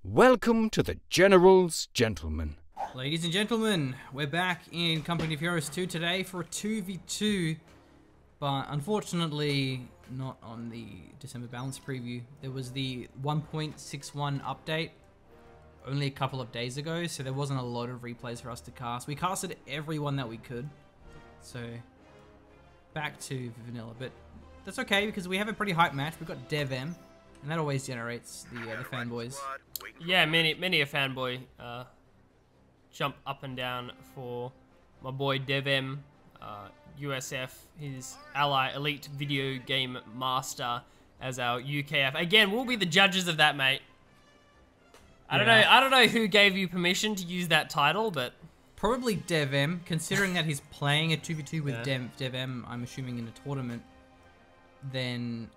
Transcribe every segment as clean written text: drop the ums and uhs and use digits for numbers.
Welcome to the General's Gentlemen. Ladies and gentlemen, we're back in Company of Heroes 2 today for a 2v2, but unfortunately not on the December balance preview. There was the 1.61 update only a couple of days ago, so there wasn't a lot of replays for us to cast. We casted everyone that we could, so back to vanilla, but that's okay because we have a pretty hype match. We've got DevM, and that always generates the fanboys. Yeah, many a fanboy jump up and down for my boy DevM, USF, his ally, Elite Video Game Master, as our UKF. Again, we'll be the judges of that, mate. I don't know who gave you permission to use that title, but probably DevM, considering that he's playing a 2v2 with DevM, I'm assuming in a tournament. Then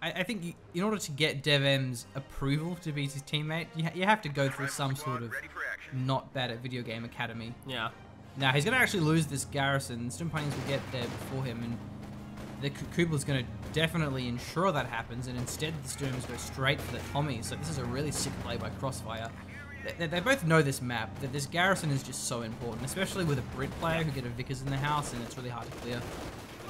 I think in order to get DevM's approval to be his teammate, you have to go through some sort of not bad at video game academy. Yeah. Now he's gonna actually lose this garrison. Sturm Pioneers will get there before him, and the Kubla's gonna definitely ensure that happens. And instead, the Sturms go straight for the Tommies. So this is a really sick play by CrossFire. They both know this map, that this garrison is just so important, especially with a Brit player who get a Vickers in the house, and it's really hard to clear.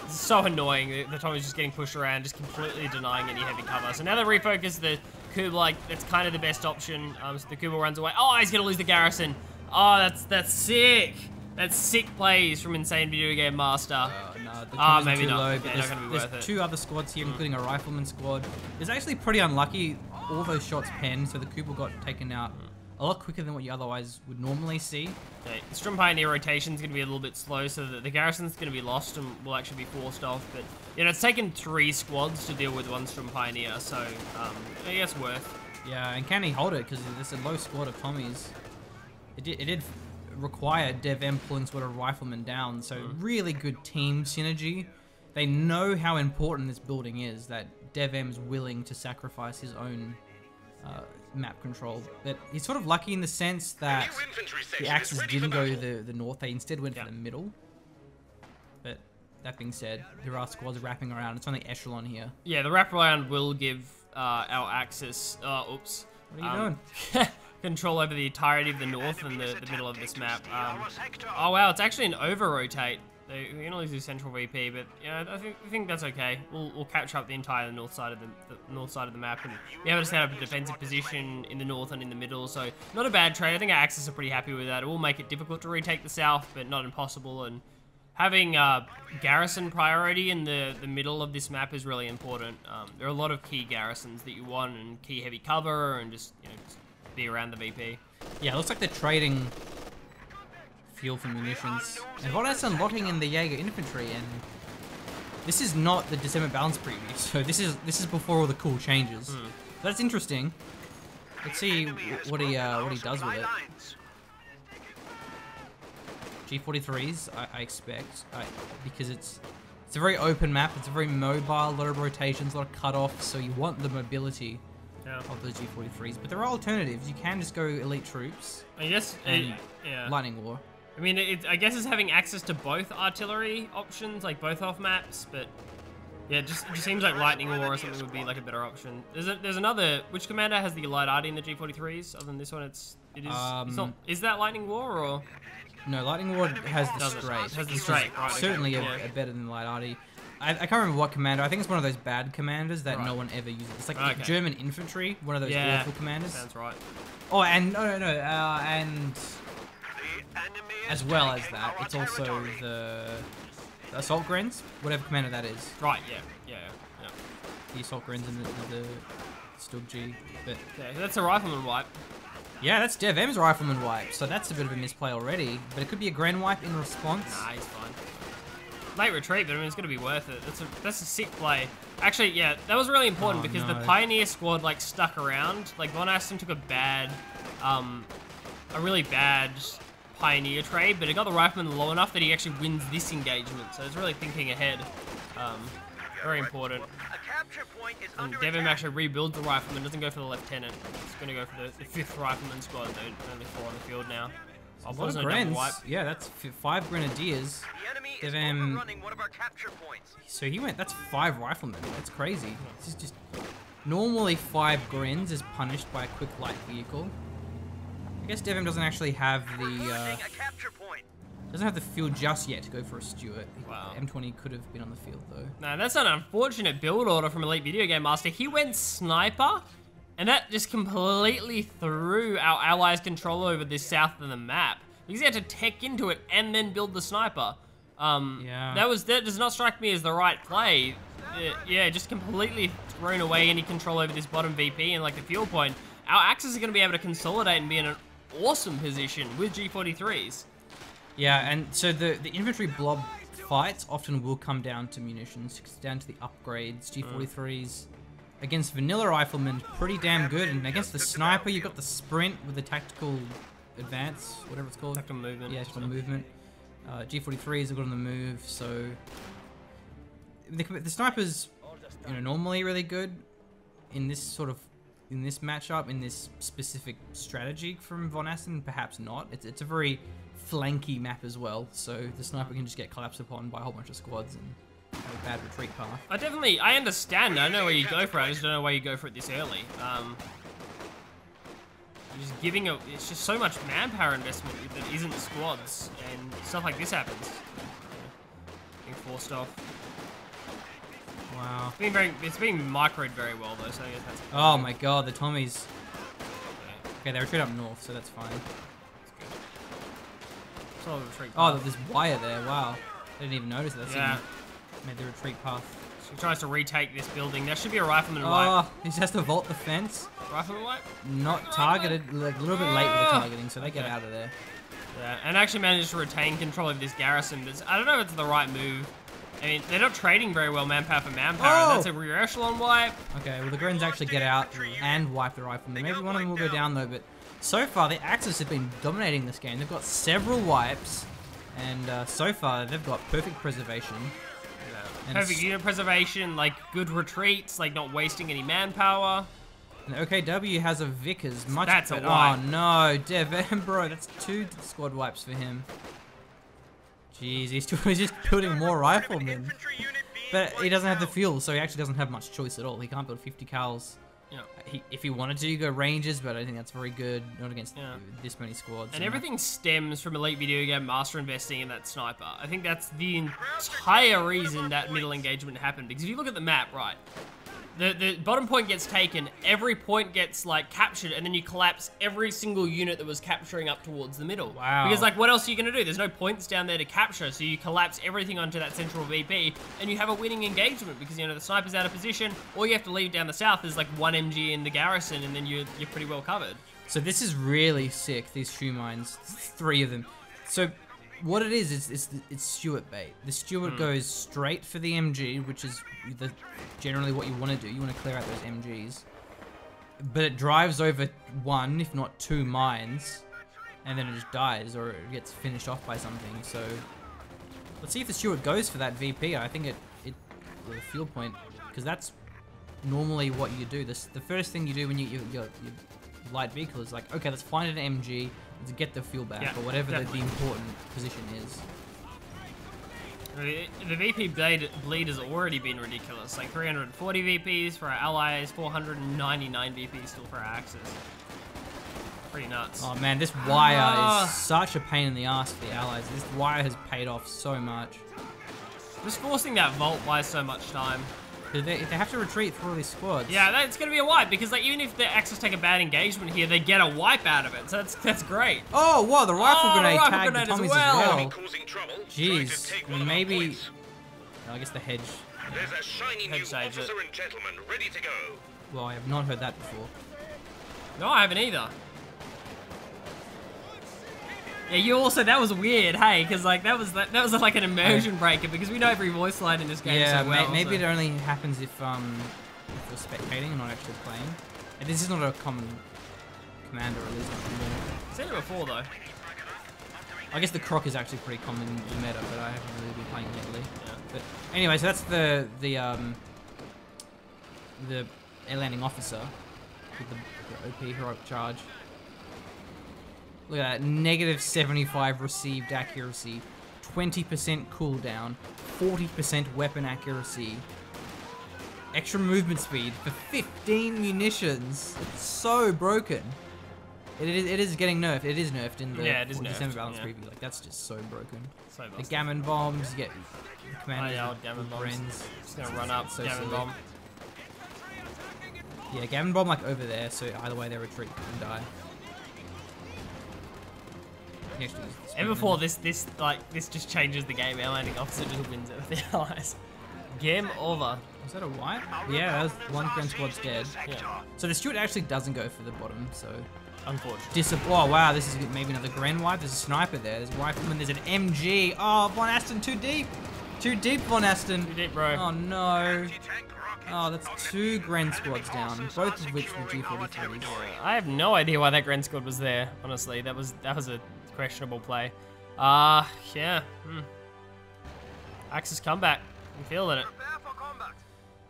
It's so annoying. The Tommy's just getting pushed around, just completely denying any heavy cover. So now they refocus the Kubla, like, that's kind of the best option. So the Kubla runs away. Oh, he's going to lose the garrison. Oh, that's sick. That's sick plays from Insane Video Game Master. No, the Tommy's maybe too not. low, Yeah, but not gonna be worth there's it. two other squads here, including a Rifleman squad. It's actually pretty unlucky. All those shots penned, so the Kubla got taken out a lot quicker than what you otherwise would normally see. Okay, the Sturm Pioneer rotation is going to be a little bit slow, so the garrison's going to be lost and will actually be forced off. But, you know, it's taken 3 squads to deal with 1 Sturm Pioneer, so I guess worth. Yeah, and can he hold it? Because there's a low squad of Tommies. It did require DevM pulling sort of Rifleman down, so really good team synergy. They know how important this building is, that DevM's willing to sacrifice his own map control. But he's sort of lucky in the sense that the Axis didn't go the north, they instead went for the middle. But that being said, there are squads wrapping around. It's only Echelon here. Yeah, the wraparound will give our Axis, oops. What are you doing? Control over the entirety of the north and the middle of this map. Oh wow, it's actually an over-rotate. They can only do central VP, but yeah, I think that's okay. We'll capture up the entire north side of the map, and be able to set up a defensive position in the north and in the middle. So not a bad trade. I think our Axis are pretty happy with that. It will make it difficult to retake the south, but not impossible. And having garrison priority in the middle of this map is really important. There are a lot of key garrisons that you want, and key heavy cover, and just just be around the VP. Yeah, it looks like they're trading fuel for munitions. And VonAsten locking in the Jaeger infantry, and this is not the December balance preview, so this is before all the cool changes. That's interesting. Let's see what he does with it. G43s, I expect, because it's a very open map. It's a very mobile, a lot of rotations, a lot of cutoffs, so you want the mobility of those G43s. But there are alternatives. You can just go elite troops. I guess and lightning war. I mean, I guess it's having access to both artillery options, like both off maps, but yeah, it just seems like lightning war or something would be like a better option. There's another. Which commander has the light arty in the G43s? Other than this one, it's not. Is that lightning war or? No, lightning war has the straight. Has the straight. Right, certainly a better than the light arty. I can't remember what commander. I think it's one of those bad commanders that no one ever uses. It's like German infantry, one of those awful commanders. Sounds right. Oh, and no, and as well as that, it's also the assault grens, whatever commander that is. Right. Yeah. The assault grens and the Stug G. But yeah, that's a rifleman wipe. yeah, that's DevM's rifleman wipe. So that's a bit of a misplay already. But it could be a Gren wipe in response. Nah, he's fine. Late retreat, but I mean, it's going to be worth it. That's a sick play. Actually, yeah, that was really important because the Pioneer squad, like, stuck around. Like, VonAsten took a really bad Pioneer trade, but it got the Rifleman low enough that he actually wins this engagement. So it's really thinking ahead. Very important. And DevM actually rebuilds the Rifleman, doesn't go for the Lieutenant. It's going to go for the 5th Rifleman squad. They're only 4 on the field now. A lot of Grens. Yeah, that's 5 Grenadiers. DevM. So he went. That's 5 Riflemen. That's crazy. This is just Normally 5 grins is punished by a quick light vehicle. I guess DevM doesn't actually have the field just yet to go for a Stuart. Wow. M20 could have been on the field though. No, that's an unfortunate build order from Elite Video Game Master. He went sniper, and that just completely threw our allies' control over this south of the map. Because he had to tech into it and then build the sniper. Yeah. That does not strike me as the right play. Yeah, just completely thrown away any control over this bottom VP and like the fuel point. Our Axis are going to be able to consolidate and be in an awesome position with G43s. Yeah, and so the infantry blob fights often will come down to munitions, down to the upgrades. G43s against vanilla riflemen, pretty damn good, and against the sniper, you've got the sprint with the tactical advance, whatever it's called. Tactical movement. Yeah, tactical movement. G43s are good on the move, so the snipers, you know, normally really good in this matchup, in this specific strategy from VonAsten. Perhaps not. It's a very flanky map as well, so the sniper can just get collapsed upon by a whole bunch of squads and have a bad retreat path. I understand. I know where you go for it. I just don't know why you go for it this early. It's just so much manpower investment that isn't squads, and stuff like this happens. Being forced off. Wow. It's being microed very well though, so I guess that's. Oh my god, the Tommies. Okay, they retreat up north, so that's fine. Oh, there's wire there. Wow, I didn't even notice that. Yeah. Made the retreat path. He tries to retake this building. There should be a rifleman wipe. Oh, he just has to vault the fence. Rifleman wipe? Not targeted, like, a little bit late with the targeting, so they get out of there. Yeah, and actually managed to retain control of this garrison. I don't know if it's the right move. I mean, they're not trading very well manpower for manpower. Oh! That's a rear echelon wipe. Okay, well the Grins actually get out and wipe the rifleman. Maybe one of them will go down though, but so far the Axis have been dominating this game. They've got several wipes, and so far they've got perfect preservation. And perfect unit preservation, like good retreats, like not wasting any manpower. And OKW has a Vickers, much That's better. a wipe. Oh no, DevM, bro, that's 2 squad wipes for him. Jeez, he's just building more riflemen. But he doesn't have the fuel, so he actually doesn't have much choice at all. He can't build 50 cals. Yeah. If he wanted to, go Rangers, but I don't think that's very good. Not against this many squads. And everything stems from Elite Video Game Master investing in that sniper. I think that's the entire reason that middle engagement happened. Because if you look at the map, right, the bottom point gets taken, every point gets like captured, and then you collapse every single unit that was capturing up towards the middle. Wow. Because like, what else are you gonna do? There's no points down there to capture, so you collapse everything onto that central VP, and you have a winning engagement because, you know, the sniper's out of position. All you have to leave down the south is like 1 MG in the garrison, and then you're pretty well covered. So this is really sick, these shoe mines, 3 of them. So what it is it's Stuart bait. The Stuart goes straight for the MG, which is generally what you want to do. You want to clear out those MGs. But it drives over 1, if not 2 mines, and then it just dies, or it gets finished off by something. So let's see if the Stuart goes for that VP. I think the field point, because that's normally what you do. The first thing you do when your light vehicle is like, okay, let's find an MG to get the fuel back, or whatever the important position is. The VP bleed has already been ridiculous. Like 340 VPs for our allies, 499 VPs still for our Axis. Pretty nuts. Oh man, this wire is such a pain in the ass for the allies. This wire has paid off so much. Just forcing that vault buys so much time. They have to retreat through all these squads. Yeah, that's going to be a wipe, because like even if the Axis take a bad engagement here, they get a wipe out of it, so that's great. Oh, wow, the rifle grenade tagged the grenade Tommies as well. Jeez, maybe... I guess the hedge... There's a shiny new officer and gentleman ready to go. Well, I have not heard that before. No, I haven't either. Yeah, you also, that was weird, hey, because like that was like an immersion breaker, because we know every voice line in this game so well. Maybe it only happens if you're spectating and not actually playing. And this is not a common command, or at least not common. I've seen it before though. I guess the croc is actually pretty common in the meta, but I haven't really been playing lately. Yeah. But anyway, so that's the air landing officer with the OP heroic charge. Look at that, negative 75 received accuracy, 20% cooldown, 40% weapon accuracy. extra movement speed for 15 munitions. It's so broken. It is getting nerfed. It is nerfed in the December balance preview. Like, that's just so broken. So the gammon bombs, you get the commanders. Oh, yeah, gammon bombs. Just gonna run up, so gammon silly. bomb. Yeah, gammon bomb like over there, so either way they retreat and die. And before this just changes the game. Our landing officer just wins it with the allies. Game over. Was that a wipe? Yeah, that was one Grand Squad's dead. Yeah. So the Stuart actually doesn't go for the bottom, so... Unfortunately. Oh, wow, this is maybe another Grand wipe. There's a sniper there. There's a rifleman. There's an MG. Oh, VonAsten too deep. Too deep, VonAsten. Too deep, bro. Oh, no. Oh, that's 2 Grand Squads down, both of which were G43s. I have no idea why that Grand Squad was there, honestly. That was a questionable play. Yeah. Axis comeback. I'm feeling it.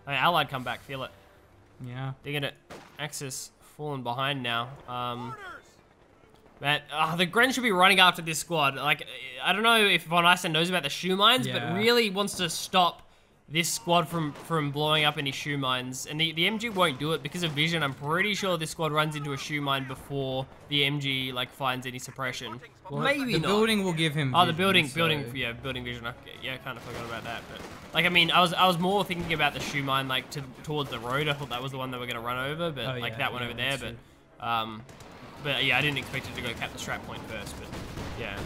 I mean, Allied comeback, feel it. Yeah. Digging it. Axis falling behind now. Man, the Gren should be running after this squad. Like, I don't know if VonAsten knows about the shoe mines, but really wants to stop this squad from blowing up any shoe mines. And the MG won't do it because of vision. I'm pretty sure this squad runs into a shoe mine before the MG like finds any suppression. Well, maybe the not. Building will give him. Oh, the vision, building, so. building vision. Yeah, I kind of forgot about that. But like, I mean, I was more thinking about the shoe mine like towards the road. I thought that was the one that we're gonna run over, but like that one over there. But yeah, I didn't expect it to go cap the strap point first. But yeah.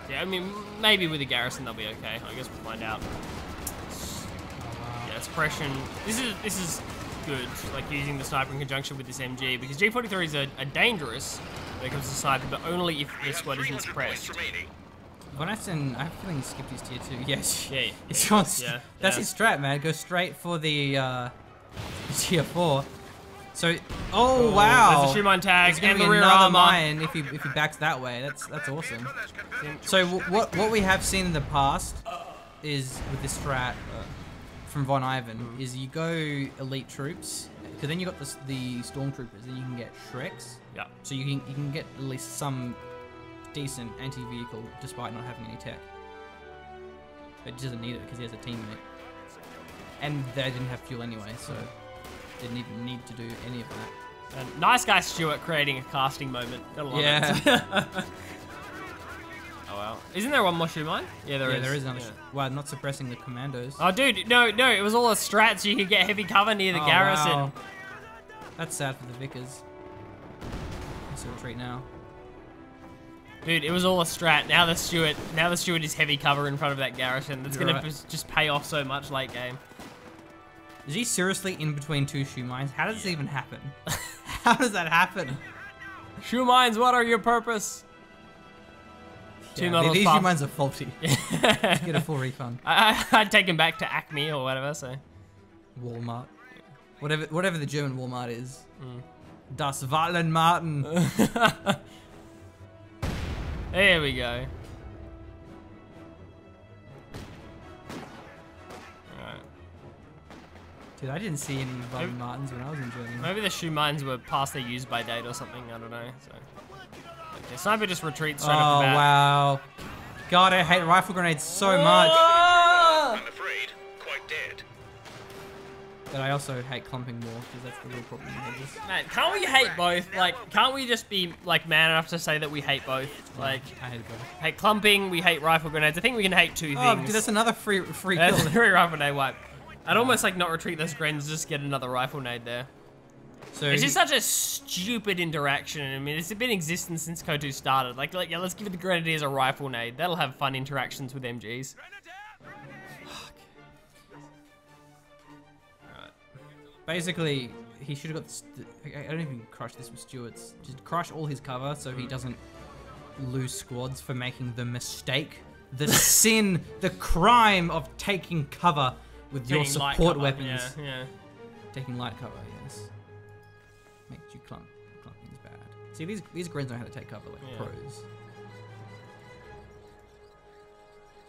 Yeah, I mean, maybe with the garrison they'll be okay. I guess we'll find out. Yeah, suppression. This is good, like using the sniper in conjunction with this MG, because G43s are dangerous when it comes to sniping, but only if the squad isn't suppressed. VonAsten, I have a feeling he skipped his tier 2. Yes. Yeah. It's gone. Yeah. That's his strat, man. Go straight for the tier 4. So, oh wow! There's a shoe mine tag and the rear another armor. mine if he backs that way. That's awesome. So what we have seen in the past is with this strat from Von Ivan is you go elite troops, because then you got the stormtroopers, and you can get Shreks. Yeah. So you can get at least some decent anti-vehicle despite not having any tech. But he doesn't need it because he has a teammate, and they didn't have fuel anyway, so. Didn't even need to do any of that. And nice guy Stuart creating a casting moment. Gotta love it. Oh wow. Isn't there one more shoe mine? Yeah, there is. There is another. Wow, not suppressing the commandos. Oh dude, no, it was all a strat so you could get heavy cover near the garrison. Wow. That's sad for the Vickers. Let's retreat now. Dude, it was all a strat. Now the Stuart is heavy cover in front of that garrison. That's gonna just pay off so much late game. Is he seriously in between 2 shoe mines? How does this even happen? How does that happen? Shoe mines, what are your purpose? Yeah, these shoe mines are faulty. Get a full refund. I'd take him back to Acme or whatever, so. Walmart. Whatever the German Walmart is. Das Wallenmarten. There we go. Dude, I didn't see any Von Martins when I was in Germany. Maybe the shoe mines were past their use by date or something, I don't know. So. Okay, sniper just retreats straight off the bat. Oh, wow. God, I hate rifle grenades so much. I'm afraid, quite dead. But I also hate clumping more, because that's the real problem with this. Man, can't we hate both? Like, can't we just be, like, man enough to say that we hate both? Like, I hate both. Hate clumping, we hate rifle grenades. I think we can hate 2 things. Oh, dude, that's another free kill. That's a free rifle grenade wipe. I'd almost like not retreat those grenades, just get another rifle nade there. So it's just such a stupid interaction. I mean, it's been in existence since CoH2 started. Like, yeah, let's give the grenadiers a rifle nade. That'll have fun interactions with MGs. Right. Basically, he should have got. I don't even crush this with Stuart's. Just crush all his cover so he doesn't lose squads for making the mistake, the sin, the crime of taking cover with your support weapons. Yeah. Taking light cover, yes. Makes you clumping's bad. See, these Grens know how to take cover like pros.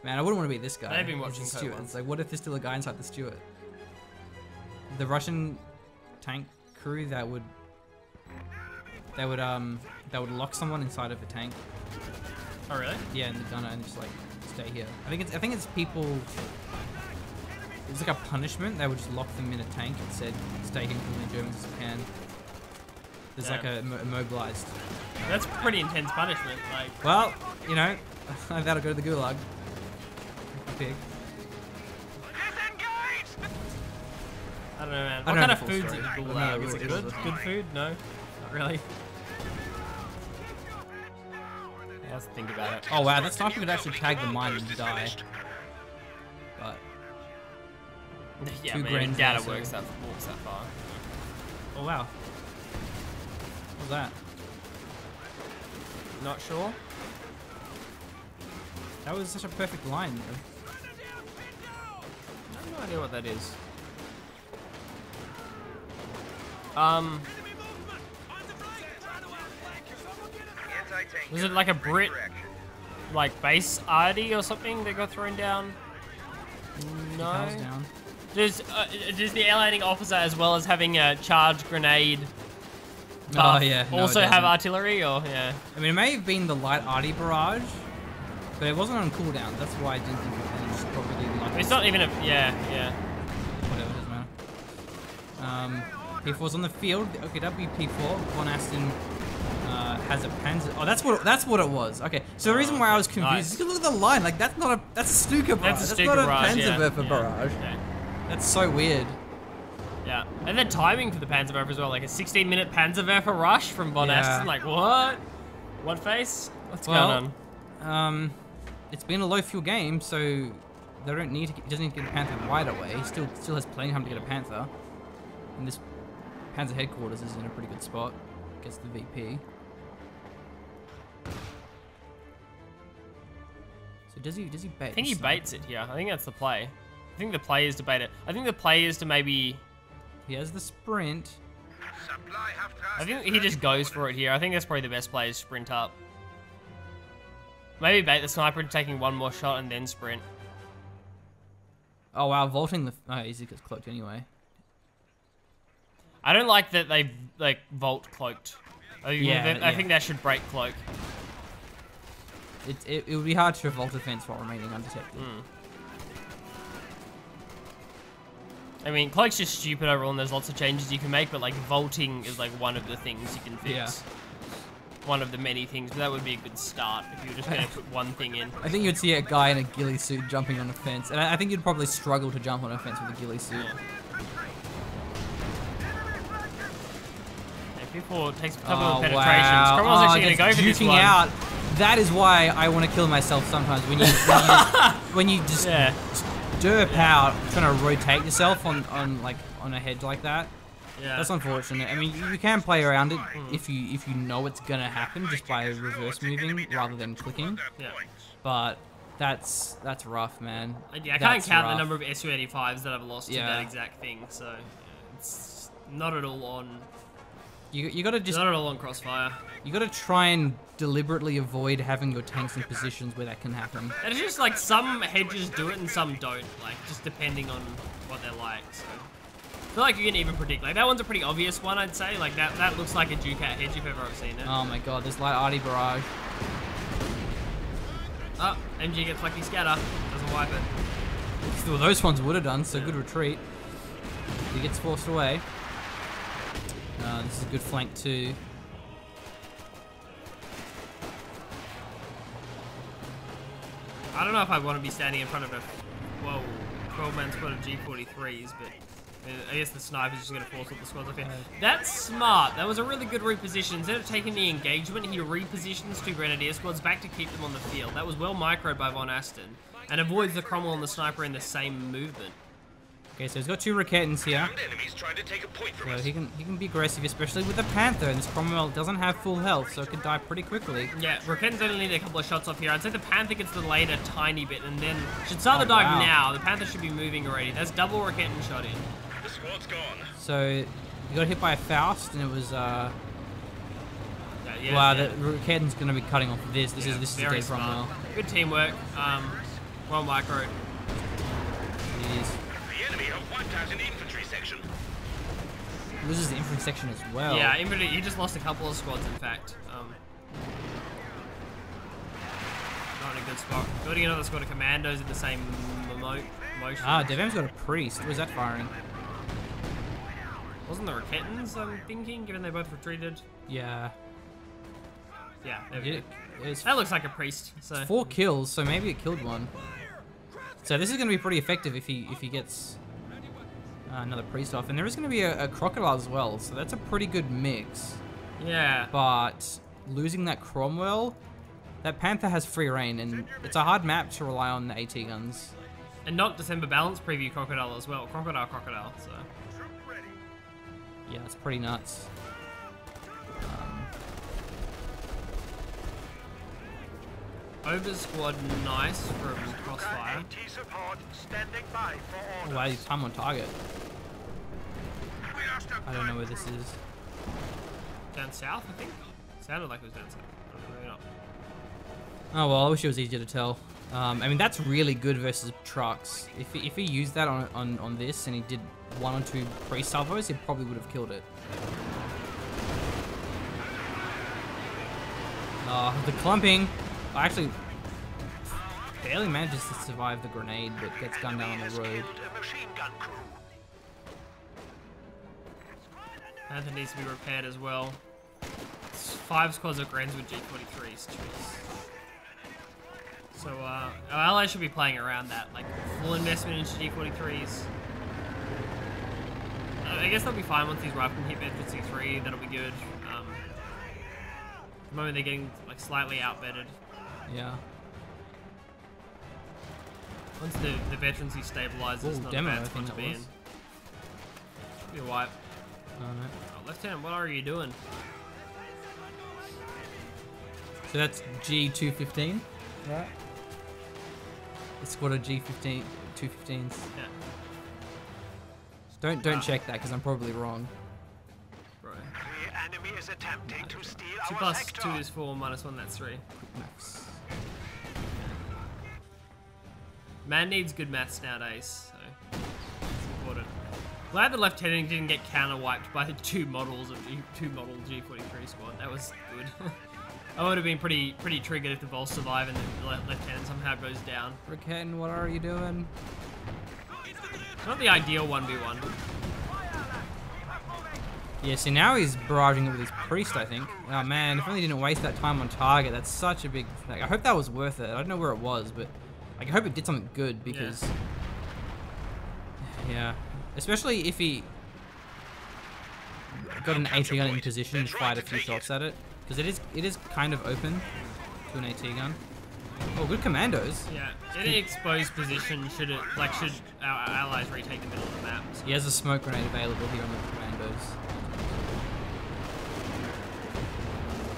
Man, I wouldn't want to be this guy. They've been watching Stuart. It's like, what if there's still a guy inside the Stuart? The Russian tank crew that would lock someone inside of a tank. Oh really? Yeah, and the gunner and just like stay here. I think it's people. was like a punishment. They would just lock them in a tank and said, stay here and kill the Germans as you can. There's like a immobilized. That's pretty intense punishment. Like, well, you know, that'll go to the gulag. Pig. I don't know, man. What kind of food's at the No, gulag? Is it it good? was- Good food? No, not really. Let's think about it. Oh wow, that sniper could actually tag the mine and die. But Yeah, two but grains data there, walks so- that far. oh wow, what was that? Not sure. That was such a perfect line, though. I have no idea what that is. Was it like a Brit, like base arty or something that got thrown down? No. Cows down. Does the airlining officer, as well as having a charge grenade, Oh buff, yeah. No, also it have doesn't. artillery? Or yeah. I mean, it may have been the light arty barrage, but it wasn't on cooldown. That's why I didn't think it was probably like. It's not even a yeah. Whatever, doesn't matter. P4's on the field. Okay, P4. VonAsten has a Panzer. Oh, that's what it was. Okay, so the reason why I was confused Nice. is because look at the line. Like that's a Stuka barrage. That's a That's Stuka not a barrage, yeah. Panzerwerfer barrage. Yeah. That's so weird. Yeah, and the timing for the Panzerwerfer as well, like a 16-minute Panzerwerfer rush from VonAsten. Yeah. Like what? What face? What's going on? It's been a low fuel game, so they don't need to. He doesn't need to get a Panther right away. He still has plenty of time to get a Panther. And this Panzer headquarters is in a pretty good spot. Gets the VP. So does he bait? I think he this baits it here. I think that's the play. I think the play is to bait it. I think the play is to maybe. He has the sprint. I think he just goes for it here. I think that's probably the best play is sprint up. Maybe bait the sniper into taking one more shot and then sprint. Oh wow, vaulting the. Oh, easy gets cloaked anyway. I don't like that they like vault cloaked. I think that should break cloak. It would be hard to vault a fence while remaining undetected. I mean, cloak's just stupid overall, and there's lots of changes you can make, but like vaulting is like one of the things you can fix. Yeah. One of the many things, but that would be a good start if you were just going to put one thing in. I think you'd see a guy in a ghillie suit jumping on a fence, and I think you'd probably struggle to jump on a fence with a ghillie suit. Yeah, people takes a couple of penetrations. Wow. Cromwell's actually going to go for this juking one. out. That is why I want to kill myself sometimes when you just Yeah. derp out trying to rotate yourself on a hedge like that. Yeah. That's unfortunate. I mean, you can play around it if you know it's gonna happen just by reverse moving rather than clicking. Yeah. But that's rough, man. Yeah, I can't That's count rough. the number of Su-85s that I've lost to Yeah. that exact thing, so yeah, it's not at all on. You gotta just Not at all on Crossfire. you gotta try and deliberately avoid having your tanks in positions where that can happen. And it's just like some hedges do it and some don't, like just depending on what they're like. So I feel like you can even predict. Like that one's a pretty obvious one, I'd say. Like that looks like a Ducat hedge if ever I've seen it. Oh my god, this light arty barrage. Oh, MG gets lucky scatter, doesn't wipe it. Well, those ones would have done, so good retreat. He gets forced away. This is a good flank too. I don't know if I want to be standing in front of a 12-man squad of G43s, but I guess the sniper's just going to force all the squads up here. That's smart. That was a really good reposition. Instead of taking the engagement, he repositions two Grenadier squads back to keep them on the field. That was well microed by VonAsten and avoids the Cromwell and the sniper in the same movement. Okay, so he's got two Raketans here. Enemies trying to take a point from So us. he can be aggressive, especially with the Panther, and this Cromwell doesn't have full health, so it could die pretty quickly. Yeah, Raketans only need a couple of shots off here. I'd say the Panther gets delayed a tiny bit and then should start the dive wow. now. The Panther should be moving already. That's double Raketan shot in. The squad's gone. So he got hit by a Faust, and it was Yeah, wow, yeah. the Raketan's going to be cutting off this. This is a Very dead Cromwell. smart. Good teamwork. Well microed. Jeez. The enemy have wiped out an infantry section. Loses the infantry section as well. Yeah, infantry. You just lost a couple of squads, in fact. Not in a good spot. Building another squad of commandos in the same motion. Ah, DevM's got a priest. Where's that firing? Wasn't the Raketans, I'm thinking, given they both retreated? Yeah. Yeah, there we go. It's That looks like a priest, so... 4 kills, so maybe it killed one. So this is going to be pretty effective if he gets another priest off. And there is going to be a crocodile as well, so that's a pretty good mix. Yeah. But losing that Cromwell, that Panther has free reign, and it's a hard map to rely on the AT guns. And not December balance preview Crocodile as well. Crocodile, so... Yeah, it's pretty nuts. Over squad nice from Crossfire. Oh, wow, he's time on target. I don't know where this is. Down south, I think? Sounded like it was down south. Maybe not. Oh well, I wish it was easier to tell. I mean, that's really good versus trucks. If he used that on this and he did 1 or 2 pre-salvos, he probably would have killed it. The clumping. Actually, barely manages to survive the grenade, but gets gunned down on the road. Panther needs to be repaired as well. It's 5 squads of Grens with G43s. Jeez. So our allies should be playing around that, like full investment into G43s. I guess they'll be fine once these riflemen hit Veterancy 3. That'll be good. At the moment they're getting like slightly outbedded. Yeah. Once the veterancy stabilizes, it's not demo, a bad spot to be in. Should be a wipe. Oh, no. Oh, Lieutenant, what are you doing? So that's G215, right? The squad of G15, 215s. Yeah. Don't check that because I'm probably wrong. Bro. The enemy is attempting to steal 2 our plus sector. 2 is 4, minus 1, that's 3. Maths. Man needs good maths nowadays, so it's important. Glad the lieutenant didn't get counter wiped by the 2 models of two model G43 squad. That was good. I would have been pretty triggered if the Vols survive and the lieutenant somehow goes down. Ricken, what are you doing? It's not the ideal 1v1. Yeah, see now he's barraging it with his priest, I think. Oh man, if only he didn't waste that time on target. That's such a big... Like, I hope that was worth it. I don't know where it was, but like, I hope it did something good because... Yeah. Especially if he got an AT gun in position and fired a few shots at it. Because it is kind of open to an AT gun. Oh, good commandos. Yeah, in an exposed position, should our allies retake the middle of the map? So. He has a smoke grenade available here on the commandos.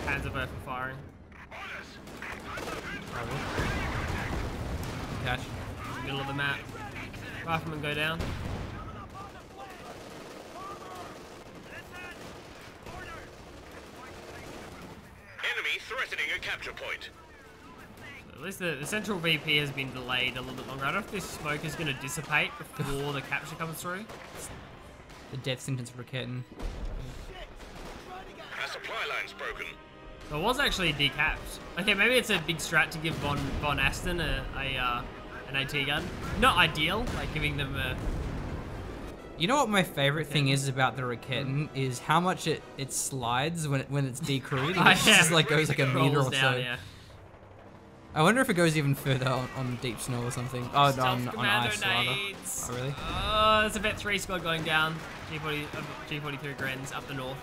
Hands are both for firing. Catch. Middle of the map. Riflemen go down. Enemy threatening a capture point. At least the central VP has been delayed a little bit longer. I don't know if this smoke is going to dissipate before the capture comes through. The death sentence for Ketten. Our supply line's broken. So it was actually decapped. Okay, maybe it's a big strat to give VonAsten an AT gun. Not ideal, like giving them a... You know what my favorite thing is about the Raketten is how much it slides when it's decrewed. And it just like goes like a meter or down, so. yeah. I wonder if it goes even further on deep snow or something. Oh, no, on ice rather. Nades. Oh, really? There's a Vet 3 squad going down. G43 Grens up the north.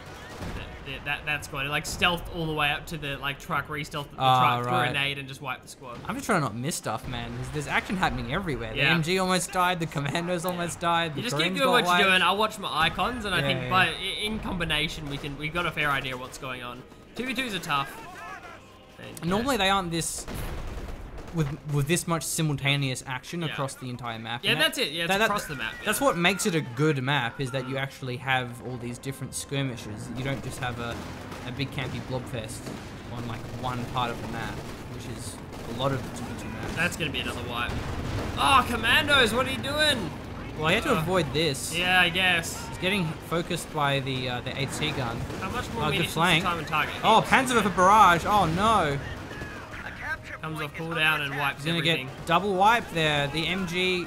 That squad. It like stealthed all the way up to the like truck, re-stealthed the truck, threw a nade and just wiped the squad. I'm just trying to not miss stuff, man. There's action happening everywhere. Yeah. The MG almost died, the commandos almost died, the You just keep Koreans doing what got you're doing. wiped. I'll watch my icons, and I think Yeah. by in combination we've got a fair idea of what's going on. 2v2s are tough. And, Normally they aren't this with this much simultaneous action across the entire map. Yeah, And that's it. Yeah, it's across the map. That's what makes it a good map, is that you actually have all these different skirmishes. You don't just have a big campy blobfest on like one part of the map, which is a lot of the 2v2 maps. That's gonna be another wipe. Oh, commandos! What are you doing? Well, you have to avoid this. Yeah, I guess. He's getting focused by the AT gun. How much more Good munitions flank. time and target? Oh, Panzer with a barrage. Oh no. Comes off cooldown and wipes He's gonna everything. get double wipe there. The MG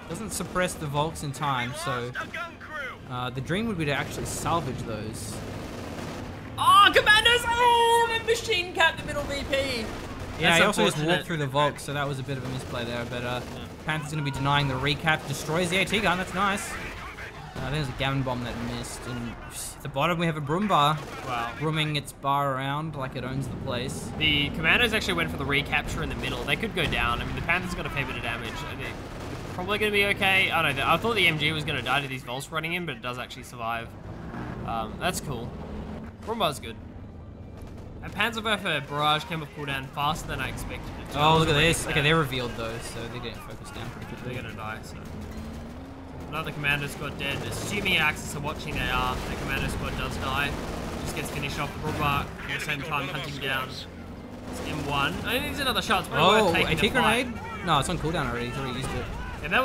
doesn't suppress the Volks in time, so the dream would be to actually salvage those. Oh, Commandos! Oh, they machine cut the middle VP. Yeah, That's he also just unfortunate. walked through the Volks, so that was a bit of a misplay there. But Panther's gonna be denying the recap. Destroys the AT gun. That's nice. I think there's a Gammon bomb that missed. And at the bottom we have a Broom bar. Wow. Brooming its bar around like it owns the place. The Commandos actually went for the recapture in the middle. They could go down. I mean, the Panthers got a fair bit of damage. I think they're probably going to be okay. I don't know. I thought the MG was going to die to these Volts running in, but it does actually survive. That's cool. Brumbar's good. And Panzerwerfer Barrage came off cooldown faster than I expected it to. Oh, look at this. Okay, they're revealed though, so they're getting focused down pretty They're quickly. going to die, so. Another Commando Squad dead. Assuming Axis are watching, they are. The Commando Squad does die. Just gets finished off. Brumbar at the same time hunting down. It's M1. I think there's another shot. It's probably Oh, worth taking AT the fight. grenade? No, it's on cooldown already. He's already used it. Yeah, that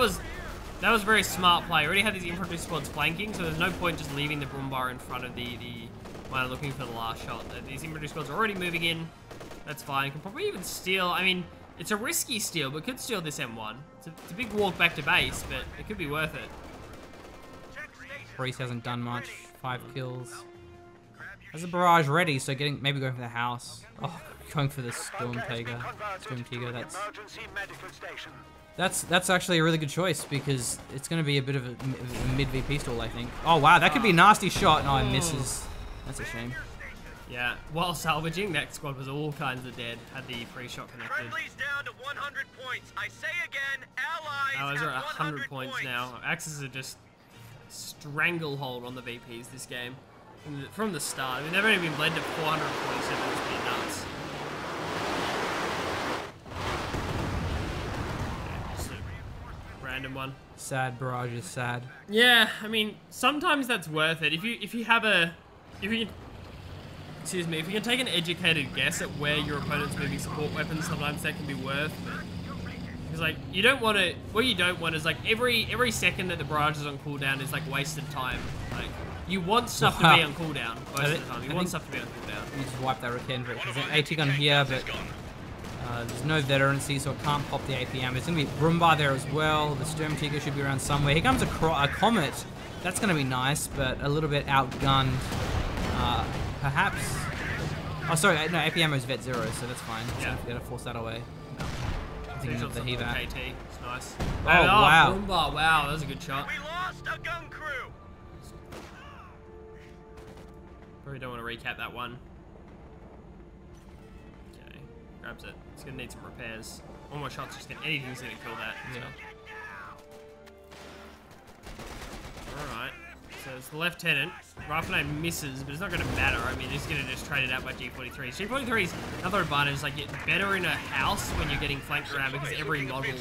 was very smart play. Already had these infantry squads flanking, so there's no point just leaving the Brumbar in front of the miner looking for the last shot. These infantry squads are already moving in. That's fine. Can probably even steal. I mean, it's a risky steal, but could steal this M1. It's a big walk back to base, but it could be worth it. Reese hasn't done much. 5 kills. Has a barrage ready, so maybe going for the house. Oh, going for the Storm Tiger. That's actually a really good choice because it's going to be a bit of a mid VP stall, I think. Oh wow, that could be a nasty shot. No, it misses. That's a shame. Yeah, while salvaging, that squad was all kinds of dead. Had the free shot connected. Friendly's down to 100 points. I say again, allies Allies are at at 100 points now. Axis are just stranglehold on the VPs this game from the start. I mean, they've only been bled to 447, which is pretty nuts. Yeah, just a random one. Sad barrage is sad. Yeah, I mean, sometimes that's worth it. If you can take an educated guess at where your opponent's moving support weapons, sometimes that can be worth. Because like you don't want to. What you don't want is like every second that the barrage is on cooldown is like wasted time. Like you want stuff to be on cooldown most of the time. You want stuff to be on cooldown. You just wipe that Rekendrake. There's an AT gun here, but there's no veterancy, so it can't pop the APM. There's going to be Brumbar there as well. The Sturm Tiger should be around somewhere. Here comes a Comet. That's going to be nice, but a little bit outgunned. Perhaps. Oh, sorry. No, APM is Vet 0, so that's fine. Yeah. So gotta force that away. No. I think Shots the off Hevat. KT. It's nice. Oh, wow. Brumbar, wow, that was a good shot. We lost a gun crew. Probably don't want to recap that one. Okay, grabs it. It's gonna need some repairs. One more shot's just gonna, anything's gonna kill that. Yeah. Alright, so it's the Lieutenant. Rifleman misses, but it's not gonna matter. I mean, he's gonna just trade it out by G43. G43's another advantage is like get better in a house when you're getting flanked around because every model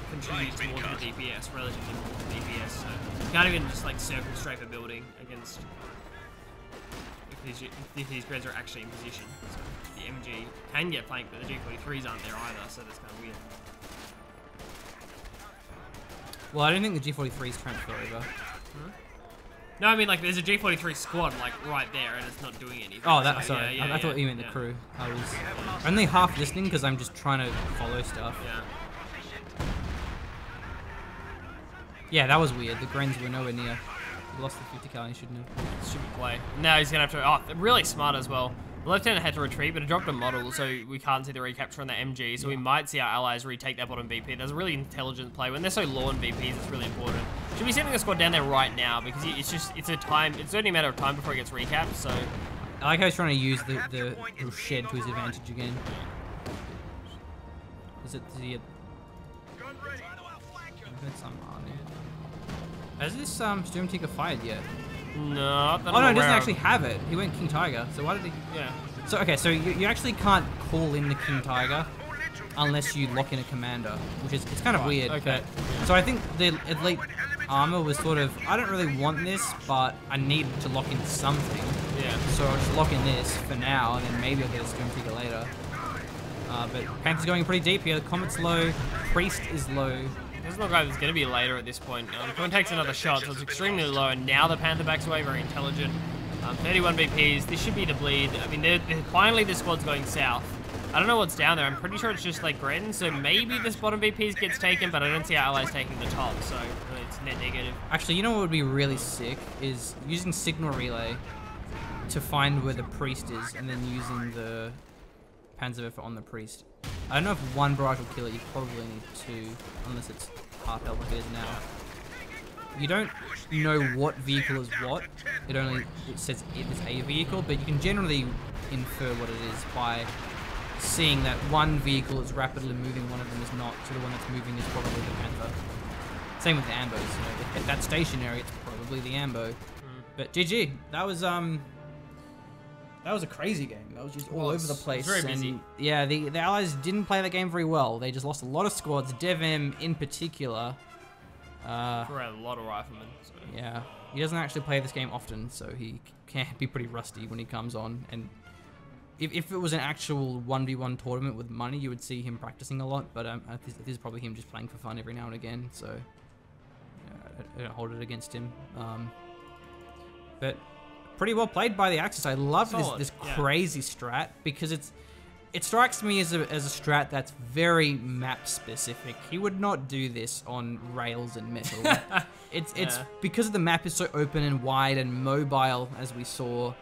contributes more to the DPS, relatively more to the DPS. So you can't even just like circle strafe a building against if these grids are actually in position. So the MG can get flanked, but the G43s aren't there either, so that's kind of weird. Well, I don't think the G43s transfer over. No, I mean like there's a G43 squad like right there, and it's not doing anything. Oh, that. So, Sorry, yeah, I thought you meant the crew. I was only half listening because I'm just trying to follow stuff. Yeah. Yeah, that was weird. The Grens were nowhere near. He lost the 50 cal. He shouldn't have. Stupid play. Now he's gonna have to. Oh, really smart as well. The Lieutenant had to retreat, but it dropped a model, so we can't see the recapture on the MG. So we might see our allies retake that bottom VP. That's a really intelligent play. When they're so low on VPs, it's really important. Should be sending a squad down there right now because it's only a matter of time before it gets recapped. So I like how he's trying to use the little shed to his advantage again. Is he? Has this Storm Tiger fired yet? no. Oh no, he doesn't actually have it. He went King Tiger. So why did he? Yeah. So okay, so you actually can't call in the King Tiger unless you lock in a commander, which is it's kind of weird. Okay. But, so I think the elite armor was sort of I don't really want this, but I need to lock in something. Yeah. So I'll just lock in this for now, and then maybe I'll get a Storm Tiger later. But Panther's going pretty deep here. The Comet's low. Priest is low. Doesn't look like it's going to be later at this point. The Comet takes another shot, so it's extremely low, and now the Panther backs away, very intelligent. 31 VPs, this should be the bleed. I mean, finally the squad's going south. I don't know what's down there. I'm pretty sure it's just like Gren, so maybe this bottom VP gets taken, but I don't see our allies taking the top, so it's net negative. Actually, you know what would be really sick is using signal relay to find where the priest is, and then using the Panzerwerfer on the priest. I don't know if one barrage will kill it. You probably need two, unless it's half health like it is now. You don't know what vehicle is what. It says it is a vehicle, but you can generally infer what it is by seeing that one vehicle is rapidly moving, one of them is not, so the one that's moving is probably the Panther. Same with the Ambos, you know, if that's stationary, it's probably the Ambo. But GG, that was a crazy game. That was just all over the place. It was very busy. Yeah, the Allies didn't play the game very well. They just lost a lot of squads, DevM in particular. For a lot of riflemen. So. Yeah, he doesn't actually play this game often, so he can be pretty rusty when he comes on. And if it was an actual 1v1 tournament with money, you would see him practicing a lot. But this is probably him just playing for fun every now and again. So yeah, I don't hold it against him. But pretty well played by the Axis. I love this crazy strat because it strikes me as a strat that's very map specific. He would not do this on rails and metal. It's because the map is so open and wide and mobile, as we saw.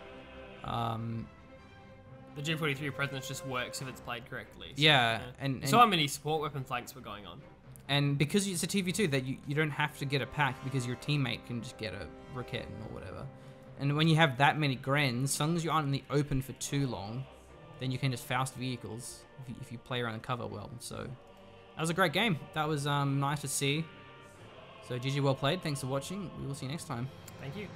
The G43 presence just works if it's played correctly. So, yeah, and so how many support weapon flanks were going on. And because it's a TV2, that you don't have to get a pack because your teammate can just get a Raketten or whatever. And when you have that many Grens, as long as you aren't in the open for too long, then you can just Faust vehicles if you play around the cover well. So that was a great game. That was nice to see. So GG, well played. Thanks for watching. We will see you next time. Thank you.